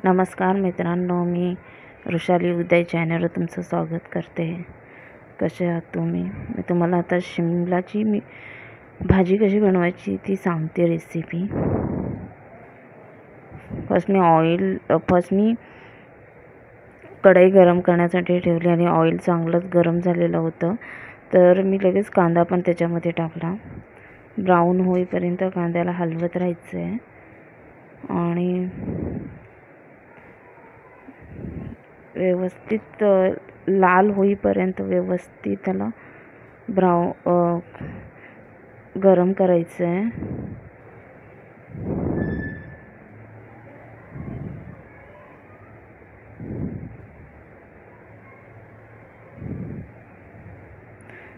नमस्कार मित्रांनो, मी वृषाली उदय चॅनलवर तुमचं स्वागत करते. कसे आहात तुम्ही? मी तुम्हाला आता शिमलाची भाजी कशी बनवायची ती सांगते रेसिपी. फर्स्ट मी कढई गरम करण्यासाठी ठेवली आणि ऑइल चांगलंच गरम झालेलं होतं. तर मी लगेच कांदा पण त्याच्यामध्ये टाकला. ब्राऊन होईपर्यंत कांद्याला हलवत राहायचं आहे आणि व्यवस्थित लाल होईपर्यंत व्यवस्थित त्याला गरम करायचं आहे.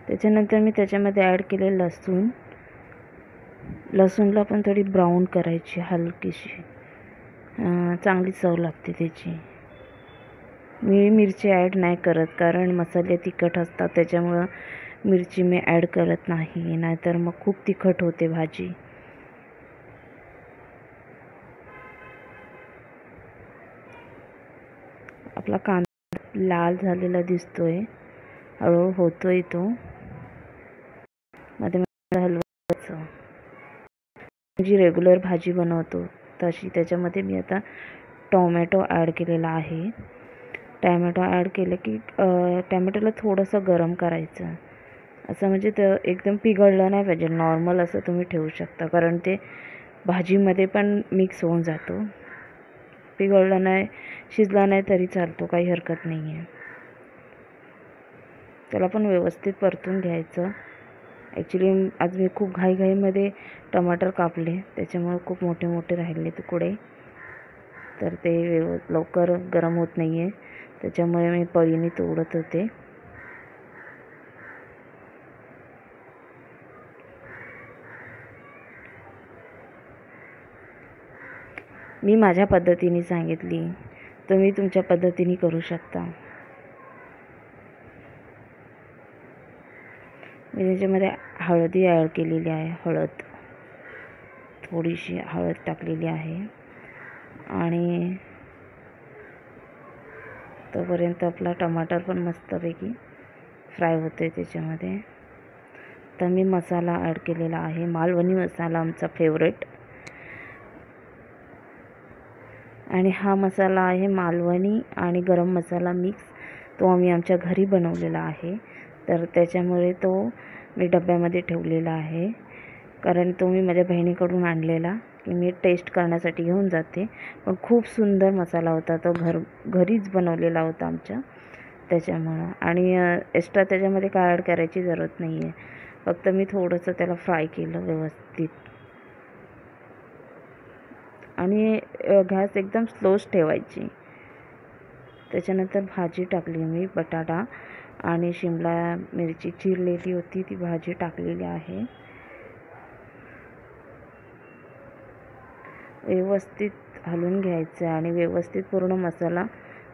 त्याच्यानंतर मी त्याच्यामध्ये ॲड केले लसूणला पण थोडी ब्राऊन करायची, हलकीशी. चांगली चव लागते त्याची. मी मिरची ॲड नाही करत कारण मसाले तिखट असतात, त्याच्यामुळं मिरची मी ॲड करत नाही, नाहीतर मग खूप तिखट होते भाजी. आपला कांदा लाल झालेला दिसतोय, हळूहळू होतोय तो. मध्ये हलवायचं. जी रेग्युलर भाजी बनवतो तशी. त्याच्यामध्ये मी आता टोमॅटो ॲड केलेला आहे. टॅमॅटो ॲड केलं की टॅमॅटोला थोडंसं गरम करायचं. असं म्हणजे ते एकदम पिघळलं नाही पाहिजे, नॉर्मल असं तुम्ही ठेवू शकता, कारण ते भाजीमध्ये पण मिक्स होऊन जातो. पिघळलं नाही, शिजला नाही तरी चालतो, काही हरकत नाही आहे. त्याला पण व्यवस्थित परतून घ्यायचं. ॲक्च्युली आज मी खूप घाईमध्ये टमाटर कापले, त्याच्यामुळे खूप मोठे मोठे राहिले तुकडे, तर ते लवकर गरम होत नाही आहे, त्याच्यामुळे मी पळीने तोडत होते. मी माझ्या पद्धतीने सांगितली, तुम्ही तुमच्या पद्धतीने करू शकता. मी त्याच्यामध्ये हळदी ॲड केलेली आहे, थोडीशी हळद टाकलेली आहे. आणि तोपर्यंत आपला टमाटर पण मस्तपैकी फ्राय होते त्याच्यामध्ये. तर मी मसाला ॲड केलेला आहे, मालवणी मसाला, आमचा फेवरेट. आणि हा मसाला आहे मालवणी आणि गरम मसाला मिक्स. तो आम्ही आमच्या घरी बनवलेला आहे, तर त्याच्यामुळे तो मी डब्यामध्ये ठेवलेला आहे, कारण तो मी माझ्या बहिणीकडून आणलेला की मी टेस्ट करण्यासाठी घेऊन जाते. पण खूप सुंदर मसाला होता तो, घरीच बनवलेला होता आमच्या, त्याच्यामुळं. आणि एक्स्ट्रा त्याच्यामध्ये काय ॲड करायची जरूरत नाही आहे, फक्त मी थोडंसं त्याला फ्राय केलं व्यवस्थित. आणि गॅस एकदम स्लोच ठेवायची. त्याच्यानंतर भाजी टाकली मी, बटाटा आणि शिमला मिरची चिरलेली होती ती भाजी टाकलेली आहे. व्यवस्थित हलवून घ्यायचं आणि व्यवस्थित पूर्ण मसाला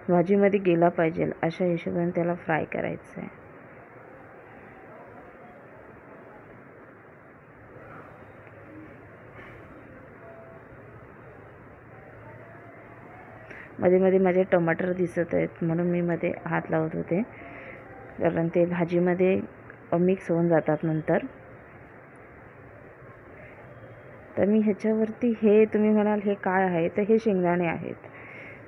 भाजीमध्ये गेला पाहिजे अशा हिशोबाने त्याला फ्राय करायचं आहे. मध्ये मध्ये माझे टमाटर दिसत आहेत म्हणून मी मध्ये हात लावत होते, कारण ते भाजीमध्ये मिक्स होऊन जातात नंतर. तर मी ह्याच्यावरती हे तुम्ही म्हणाल हे काय आहे, तर हे शेंगदाणे आहेत.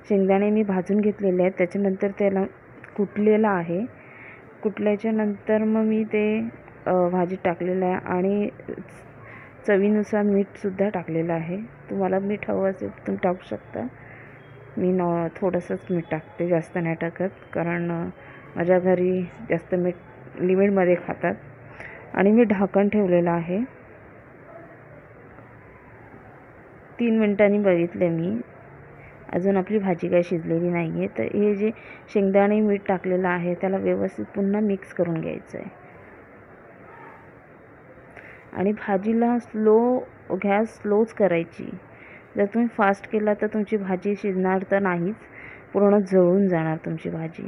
शेंगदाणे मी भाजून घेतलेले आहेत, त्याच्यानंतर त्याला कुटलेलं आहे. कुटल्याच्या नंतर मग मी ते भाजीत टाकलेलं आहे आणि चवीनुसार मीठसुद्धा टाकलेलं आहे. तुम्हाला मीठ हवं असेल तुम्ही टाकू शकता. मी थोडंसंच मीठ टाकते, जास्त नाही टाकत, कारण माझ्या घरी जास्त मीठ लिमिटमध्ये खातात. आणि मी ढाकण ठेवलेलं आहे. 3 मिनिटांनी बघितले मी, अजून आपली भाजी काही शिजलेली नाही आहे. तर हे जे शेंगदाणे मीठ टाकलेलं आहे त्याला व्यवस्थित पुन्हा मिक्स करून घ्यायचं आहे. आणि भाजीला गॅस स्लोच करायची. जर तुम्ही फास्ट केला तर तुमची भाजी शिजणार तर नाहीच, पूर्ण जळून जाणार तुमची भाजी.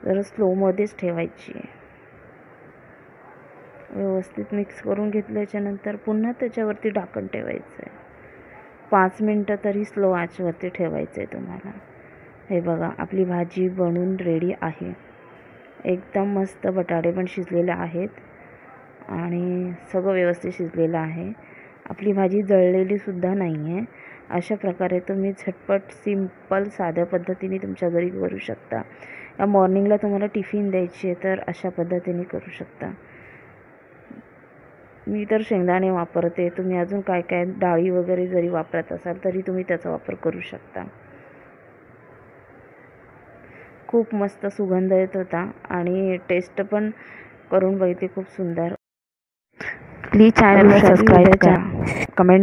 जरा स्लोमध्येच ठेवायची. व्यवस्थित मिक्स करून घेतल्याच्यानंतर पुन्हा त्याच्यावरती ढाकण ठेवायचं आहे. 5 मिनटं तरी स्लो आचवरती ठेवायचं आहे तुम्हाला. हे बघा आपली भाजी बनून रेडी आहे. एकदम मस्त बटाटे पण शिजलेले आहेत आणि सगळं व्यवस्थित शिजलेलं आहे. आपली भाजी जळलेलीसुद्धा नाही आहे. अशा प्रकारे तुम्ही झटपट सिंपल साध्या पद्धतीने तुमच्या घरी करू शकता. या मॉर्निंगला तुम्हाला टिफिन द्यायची आहे तर अशा पद्धतीने करू शकता. मी तर शेंगदाणे वापरते. तुम्ही अजून काय काय डाळी वगैरे जरी वापरत असाल तरी तुम्ही त्याचा वापर करू शकता. खूप मस्त सुगंध येत होता आणि टेस्ट पण करून बघितली खूप सुंदर. प्लीज चॅनलला सबस्क्राईब करा, कमेंट